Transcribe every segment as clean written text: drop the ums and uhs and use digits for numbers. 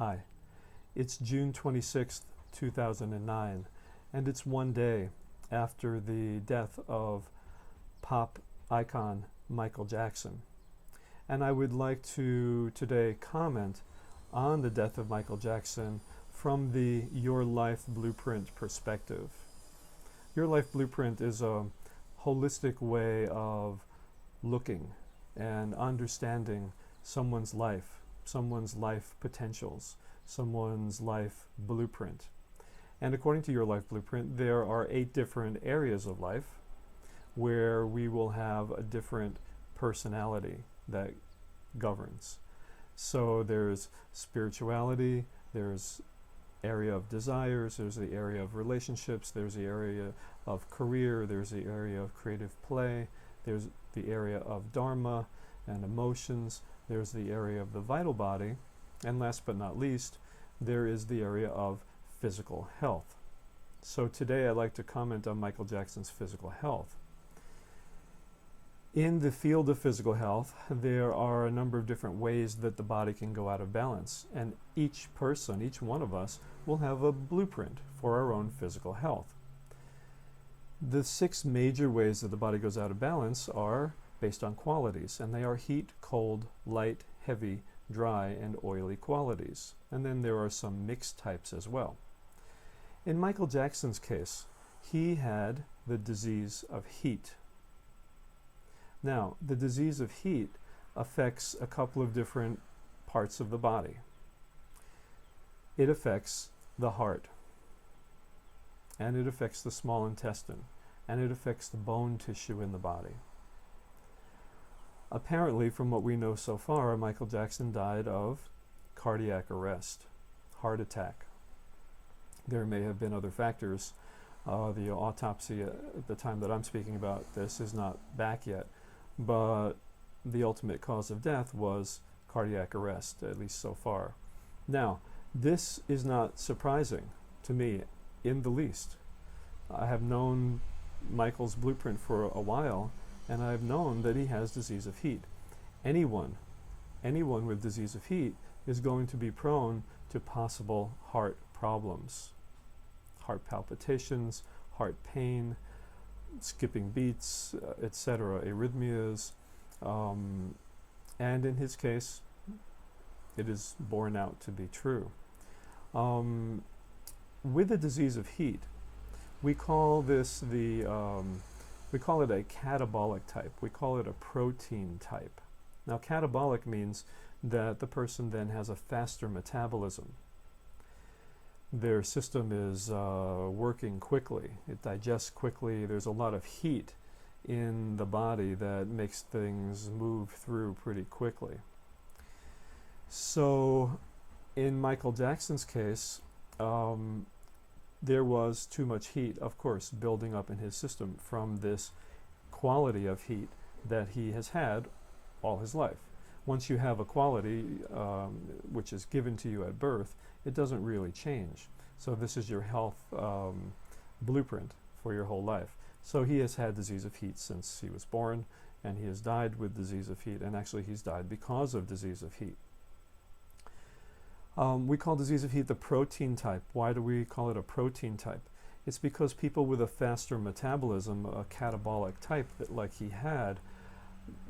Hi, it's June 26th, 2009, and it's one day after the death of pop icon Michael Jackson. And I would like to today comment on the death of Michael Jackson from the Your Life Blueprint perspective. Your Life Blueprint is a holistic way of looking and understanding someone's life potentials, someone's life blueprint. And according to Your Life Blueprint, there are 8 different areas of life where we will have a different personality that governs. So there's spirituality, there's area of desires, there's the area of relationships, there's the area of career, there's the area of creative play, there's the area of dharma and emotions, there's the area of the vital body, and last but not least, there is the area of physical health. So today I'd like to comment on Michael Jackson's physical health. In the field of physical health, there are a number of different ways that the body can go out of balance, and each person, each one of us, will have a blueprint for our own physical health. The 6 major ways that the body goes out of balance are based on qualities, and they are heat, cold, light, heavy, dry, and oily qualities. And then there are some mixed types as well. In Michael Jackson's case, he had the disease of heat. Now, the disease of heat affects a couple of different parts of the body. It affects the heart, and it affects the small intestine, and it affects the bone tissue in the body. Apparently, from what we know so far, Michael Jackson died of cardiac arrest, heart attack. There may have been other factors. The autopsy at the time that I'm speaking about this is not back yet, but the ultimate cause of death was cardiac arrest, at least so far. Now, this is not surprising to me in the least. I have known Michael's blueprint for a while, and I've known that he has disease of heat. Anyone with disease of heat is going to be prone to possible heart problems, heart palpitations, heart pain, skipping beats, etc., arrhythmias, and in his case, it is borne out to be true. With the disease of heat, we call this we call it a catabolic type. We call it a protein type. Now, catabolic means that the person then has a faster metabolism. Their system is working quickly. It digests quickly. There's a lot of heat in the body that makes things move through pretty quickly. So, in Michael Jackson's case, there was too much heat, of course, building up in his system from this quality of heat that he has had all his life. Once you have a quality which is given to you at birth, it doesn't really change. So this is your health blueprint for your whole life. So he has had disease of heat since he was born, and he has died with disease of heat, and actually he's died because of disease of heat. We call disease of heat the protein type. Why do we call it a protein type? It's because people with a faster metabolism, a catabolic type like he had,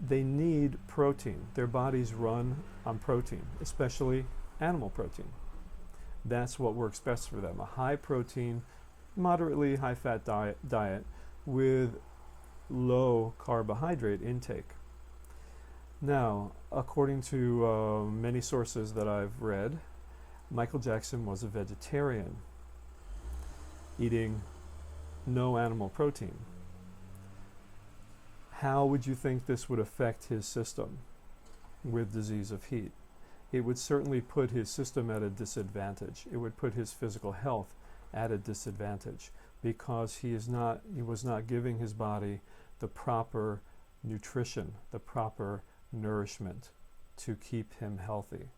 they need protein. Their bodies run on protein, especially animal protein. That's what works best for them. A high protein, moderately high fat diet with low carbohydrate intake. Now, according to many sources that I've read, Michael Jackson was a vegetarian, eating no animal protein. How would you think this would affect his system with disease of heat? It would certainly put his system at a disadvantage. It would put his physical health at a disadvantage because he was not giving his body the proper nutrition, the proper nourishment to keep him healthy.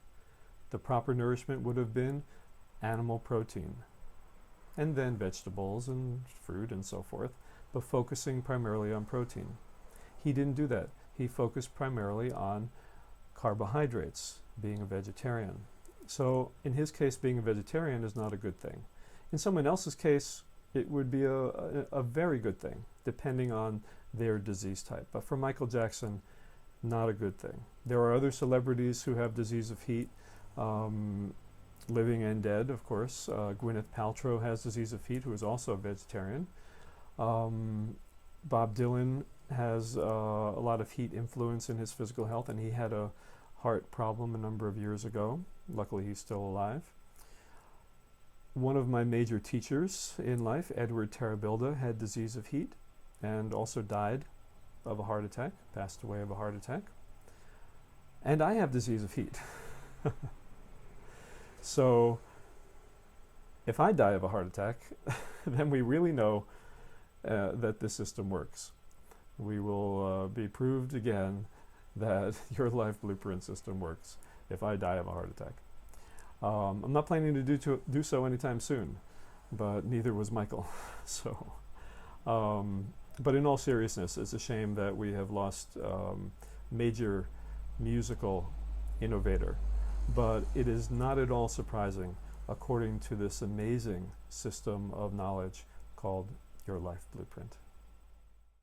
The proper nourishment would have been animal protein, and then vegetables and fruit and so forth, but focusing primarily on protein. He didn't do that. He focused primarily on carbohydrates, being a vegetarian. So in his case, being a vegetarian is not a good thing. In someone else's case, it would be a very good thing, depending on their disease type. But for Michael Jackson, not a good thing. There are other celebrities who have disease of heat, living and dead, of course. Gwyneth Paltrow has disease of heat, who is also a vegetarian. Bob Dylan has a lot of heat influence in his physical health, and he had a heart problem a number of years ago. Luckily, he's still alive. One of my major teachers in life, Edward Tarabilda, had disease of heat and also died of a heart attack, passed away of a heart attack. And I have disease of heat. So if I die of a heart attack, then we really know that this system works. We will be proved again that your life blueprint system works if I die of a heart attack. I'm not planning to do so anytime soon, but neither was Michael. So, but in all seriousness, it's a shame that we have lost major musical innovator. But it is not at all surprising, according to this amazing system of knowledge called your life blueprint.